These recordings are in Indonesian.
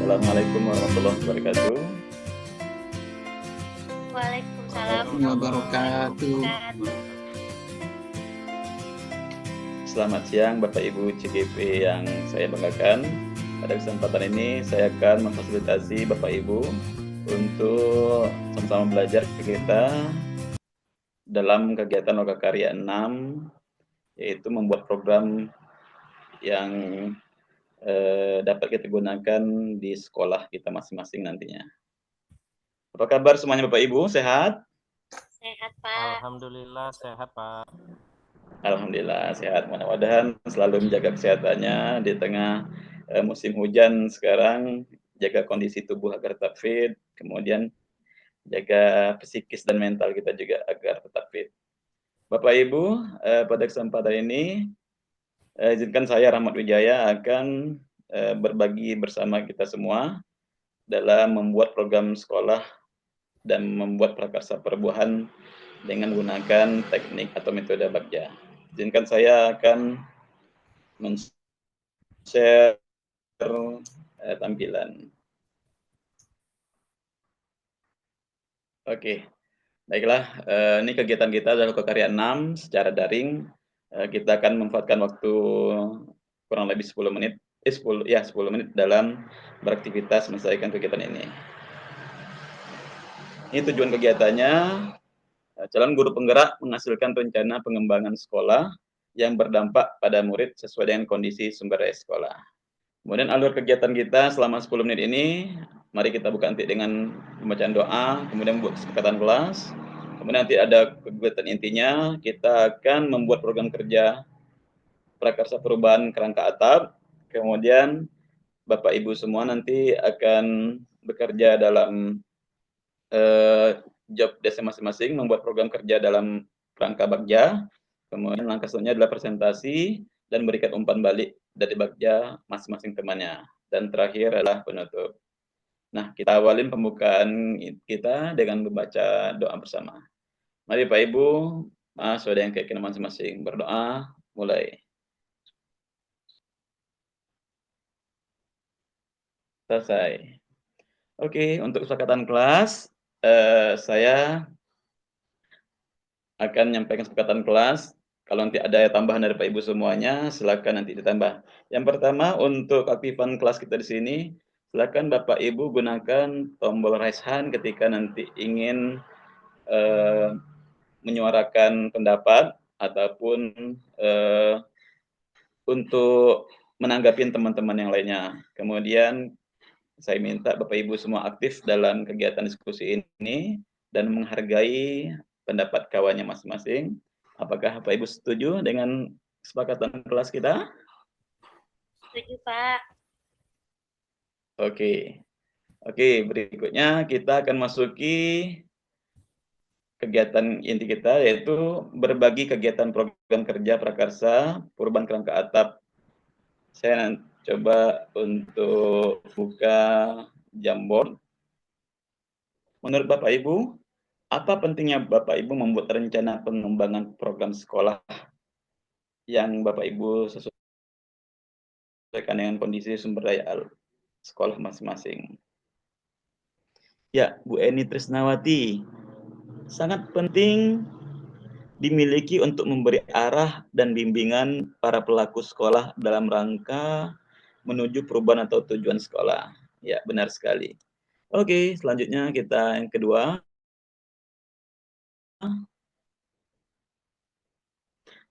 Assalamualaikum warahmatullahi wabarakatuh. Waalaikumsalam Wabarakatuh. Selamat siang Bapak Ibu CGP yang saya banggakan. Pada kesempatan ini saya akan memfasilitasi Bapak Ibu untuk sama-sama belajar kita dalam kegiatan Lokakarya 6, yaitu membuat program yang dapat kita gunakan di sekolah kita masing-masing nantinya. Apa kabar semuanya Bapak Ibu? Sehat? Sehat, Pak. Alhamdulillah sehat, Pak. Alhamdulillah sehat. Mudah-mudahan selalu menjaga kesehatannya di tengah musim hujan sekarang. Jaga kondisi tubuh agar tetap fit, kemudian jaga psikis dan mental kita juga agar tetap fit. Bapak Ibu, pada kesempatan ini izinkan saya Rahmat Wijaya akan berbagi bersama kita semua dalam membuat program sekolah dan membuat prakarsa perbuahan dengan menggunakan teknik atau metode Bagja. Izinkan saya akan men-share tampilan. Oke, baiklah. Ini kegiatan kita adalah Lokakarya 6 secara daring. Kita akan memanfaatkan waktu kurang lebih 10 menit, 10 menit dalam beraktivitas menyelesaikan kegiatan ini. Ini tujuan kegiatannya, calon guru penggerak menghasilkan rencana pengembangan sekolah yang berdampak pada murid sesuai dengan kondisi sumber daya sekolah. Kemudian alur kegiatan kita selama 10 menit ini, mari kita buka nanti dengan pembacaan doa, kemudian buat kesepakatan kelas. Kemudian nanti ada kegiatan intinya, kita akan membuat program kerja prakarsa perubahan kerangka atap. Kemudian Bapak Ibu semua nanti akan bekerja dalam job desk masing-masing, membuat program kerja dalam kerangka Bagja. Kemudian langkah selanjutnya adalah presentasi dan berikan umpan balik dari Bagja masing-masing temannya. Dan terakhir adalah penutup. Nah, kita awalin pembukaan kita dengan membaca doa bersama. Mari Pak Ibu, sesuai dengan keyakinan masing-masing, berdoa, mulai. Selesai. Oke, untuk kesepakatan kelas, saya akan menyampaikan kesepakatan kelas. Kalau nanti ada tambahan dari Pak Ibu semuanya, silakan nanti ditambah. Yang pertama, untuk aktifan kelas kita di sini, silakan Bapak Ibu gunakan tombol raise hand ketika nanti ingin menyuarakan pendapat ataupun untuk menanggapi teman-teman yang lainnya. Kemudian saya minta Bapak Ibu semua aktif dalam kegiatan diskusi ini dan menghargai pendapat kawannya masing-masing. Apakah Bapak Ibu setuju dengan kesepakatan kelas kita? Setuju, Pak. Oke, berikutnya kita akan masuki kegiatan inti kita, yaitu berbagi kegiatan program kerja prakarsa perubahan kerangka atap. Saya coba untuk buka Jamboard. Menurut Bapak Ibu, apa pentingnya Bapak Ibu membuat rencana pengembangan program sekolah yang Bapak Ibu sesuaikan dengan kondisi sumber daya sekolah masing-masing? Ya, Bu Eni Trisnawati, sangat penting dimiliki untuk memberi arah dan bimbingan para pelaku sekolah dalam rangka menuju perubahan atau tujuan sekolah. Ya, benar sekali. Oke, selanjutnya kita yang kedua.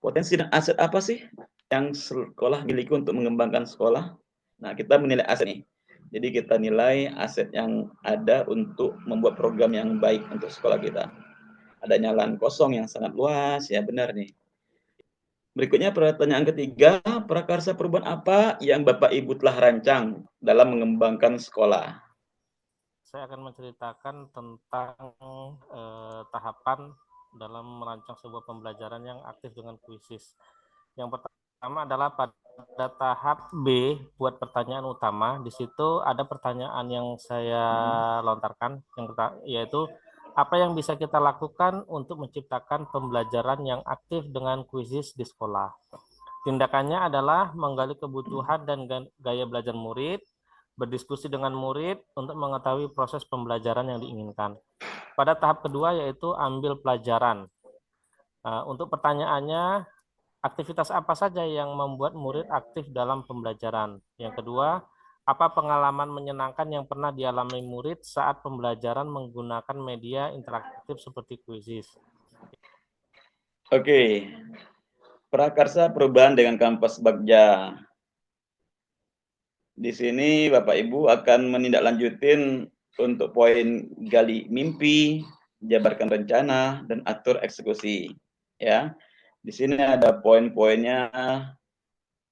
Potensi dan aset apa sih yang sekolah miliki untuk mengembangkan sekolah? Nah, kita menilai aset nih. Jadi kita nilai aset yang ada untuk membuat program yang baik untuk sekolah kita. Adanya lahan kosong yang sangat luas, ya benar nih. Berikutnya pertanyaan ketiga, prakarsa perubahan apa yang Bapak Ibu telah rancang dalam mengembangkan sekolah? Saya akan menceritakan tentang tahapan dalam merancang sebuah pembelajaran yang aktif dengan kuisis. Yang pertama adalah pada tahap B, buat pertanyaan utama. Di situ ada pertanyaan yang saya lontarkan, yaitu apa yang bisa kita lakukan untuk menciptakan pembelajaran yang aktif dengan kuisis di sekolah. Tindakannya adalah menggali kebutuhan dan gaya belajar murid, berdiskusi dengan murid untuk mengetahui proses pembelajaran yang diinginkan. Pada tahap kedua yaitu ambil pelajaran. Untuk pertanyaannya, aktivitas apa saja yang membuat murid aktif dalam pembelajaran? Yang kedua, apa pengalaman menyenangkan yang pernah dialami murid saat pembelajaran menggunakan media interaktif seperti kuisis? Oke, prakarsa perubahan dengan kampas Bagja. Di sini Bapak Ibu akan menindaklanjutin untuk poin gali mimpi, jabarkan rencana, dan atur eksekusi. Ya, di sini ada poin-poinnya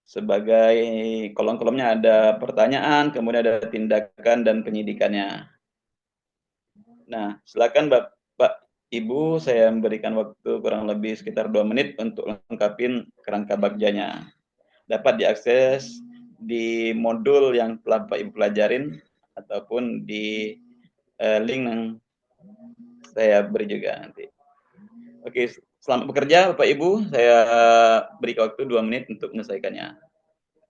sebagai kolom-kolomnya ada pertanyaan, kemudian ada tindakan dan penyidikannya. Nah, silakan Bapak Ibu, saya memberikan waktu kurang lebih sekitar 2 menit untuk lengkapin kerangka bagjanya. Dapat diakses di modul yang telah Bapak Ibu pelajarin ataupun di link yang saya beri juga nanti. Oke, selamat bekerja Bapak Ibu. Saya beri waktu 2 menit untuk menyelesaikannya.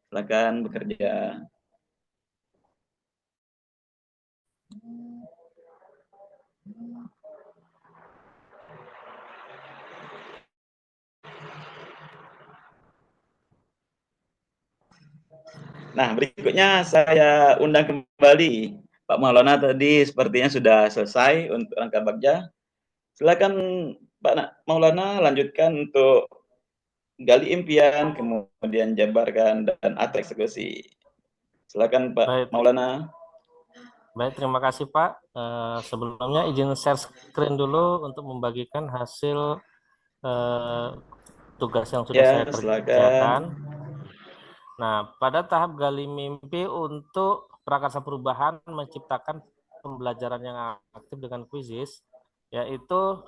Silakan bekerja. Nah, berikutnya saya undang kembali Pak Maulana, tadi sepertinya sudah selesai untuk rangka bagja. Silakan Pak Maulana lanjutkan untuk gali impian, kemudian jabarkan dan atur eksekusi. Silakan Pak Baik, Maulana. baik, terima kasih Pak. Sebelumnya izin share screen dulu untuk membagikan hasil tugas yang sudah saya kerjakan. Nah, pada tahap gali mimpi untuk prakarsa perubahan menciptakan pembelajaran yang aktif dengan kuisis, yaitu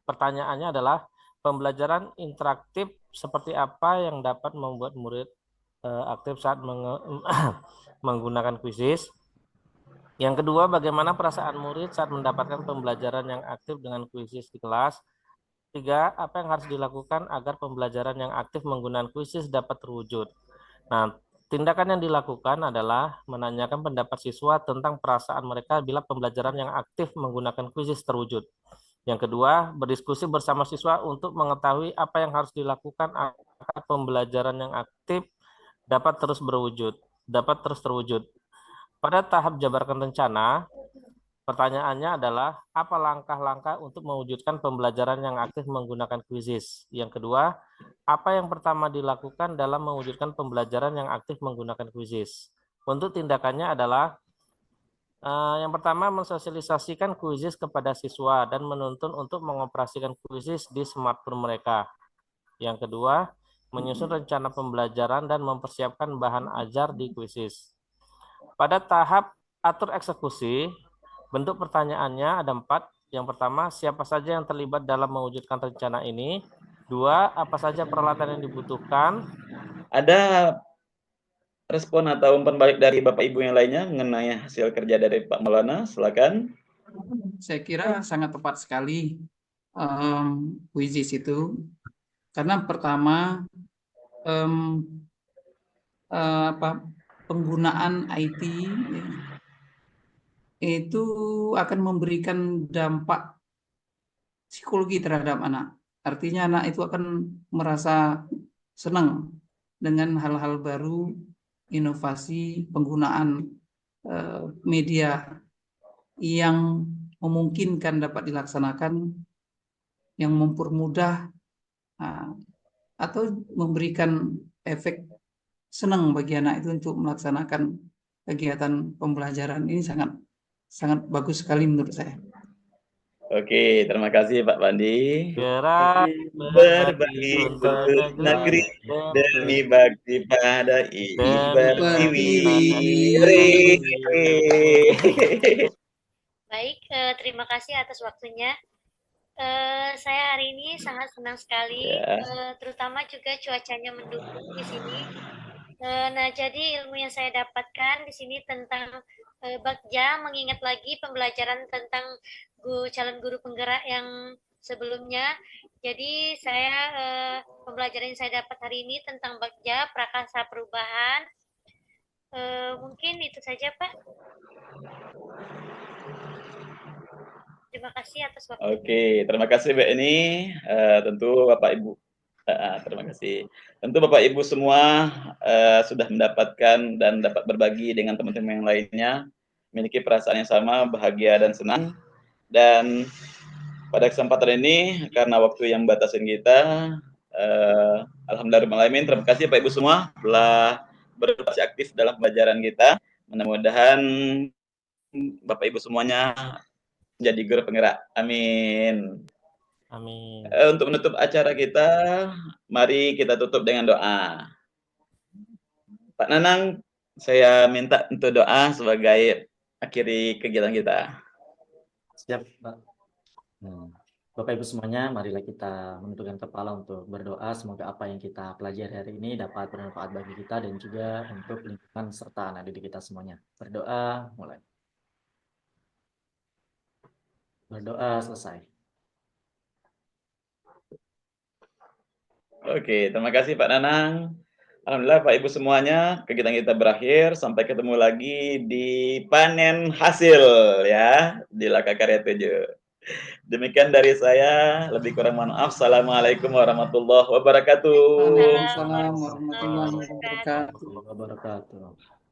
pertanyaannya adalah pembelajaran interaktif seperti apa yang dapat membuat murid aktif saat menggunakan kuisis. Yang kedua, bagaimana perasaan murid saat mendapatkan pembelajaran yang aktif dengan kuisis di kelas. Tiga, apa yang harus dilakukan agar pembelajaran yang aktif menggunakan kuisis dapat terwujud. Nah, tindakan yang dilakukan adalah menanyakan pendapat siswa tentang perasaan mereka bila pembelajaran yang aktif menggunakan kuisis terwujud. Yang kedua, berdiskusi bersama siswa untuk mengetahui apa yang harus dilakukan agar pembelajaran yang aktif dapat terus terwujud. Pada tahap jabarkan rencana, pertanyaannya adalah apa langkah-langkah untuk mewujudkan pembelajaran yang aktif menggunakan kuisis. Yang kedua, apa yang pertama dilakukan dalam mewujudkan pembelajaran yang aktif menggunakan kuisis. Untuk tindakannya adalah yang pertama, mensosialisasikan kuisis kepada siswa dan menuntun untuk mengoperasikan kuisis di smartphone mereka. Yang kedua, menyusun rencana pembelajaran dan mempersiapkan bahan ajar di kuisis. Pada tahap atur eksekusi, bentuk pertanyaannya ada 4. Yang pertama, siapa saja yang terlibat dalam mewujudkan rencana ini? 2, apa saja peralatan yang dibutuhkan? Ada respon atau umpan balik dari Bapak Ibu yang lainnya mengenai hasil kerja dari Pak Maulana? Silakan. Saya kira sangat tepat sekali kuisis itu, karena pertama penggunaan IT ya, itu akan memberikan dampak psikologi terhadap anak. Artinya anak itu akan merasa senang dengan hal-hal baru, inovasi, penggunaan media yang memungkinkan dapat dilaksanakan, yang mempermudah atau memberikan efek senang bagi anak itu untuk melaksanakan kegiatan pembelajaran. Ini sangat bagus sekali menurut saya. Oke, terima kasih Pak Pandi. Berbagi untuk negeri demi bakti pada ibu pertiwi. Baik, terima kasih atas waktunya. Saya hari ini sangat senang sekali, terutama juga cuacanya mendukung di sini. Nah, jadi ilmu yang saya dapatkan di sini tentang Bagja, mengingat lagi pembelajaran tentang calon guru penggerak yang sebelumnya. Jadi pembelajaran yang saya dapat hari ini tentang Bagja, prakarsa perubahan. Mungkin itu saja, Pak. Terima kasih atas waktunya. Oke, terima kasih Mbak Eni. Tentu Bapak Ibu, terima kasih. Tentu Bapak Ibu semua sudah mendapatkan dan dapat berbagi dengan teman-teman yang lainnya, memiliki perasaan yang sama, bahagia dan senang. Dan pada kesempatan ini, karena waktu yang batasin kita, alhamdulillahirrahmanirrahim, terima kasih Bapak Ibu semua telah berpartisipasi aktif dalam pembelajaran kita. Mudah-mudahan Bapak Ibu semuanya menjadi guru penggerak. Amin. Amin. Untuk menutup acara kita, mari kita tutup dengan doa. Pak Nanang, saya minta untuk doa sebagai akhiri kegiatan kita. Siap, Pak. Bapak Ibu semuanya, marilah kita menundukkan kepala untuk berdoa. Semoga apa yang kita pelajari hari ini dapat bermanfaat bagi kita dan juga untuk lingkungan serta anak didik kita semuanya. Berdoa, mulai. Berdoa, selesai. Oke, terima kasih Pak Nanang. Alhamdulillah Pak Ibu semuanya, kegiatan kita berakhir. Sampai ketemu lagi di panen hasil ya, di Laka Karya 7. Demikian dari saya, lebih kurang mohon maaf. Assalamualaikum warahmatullahi wabarakatuh. Waalaikumsalam warahmatullahi wabarakatuh. Wabarakatuh.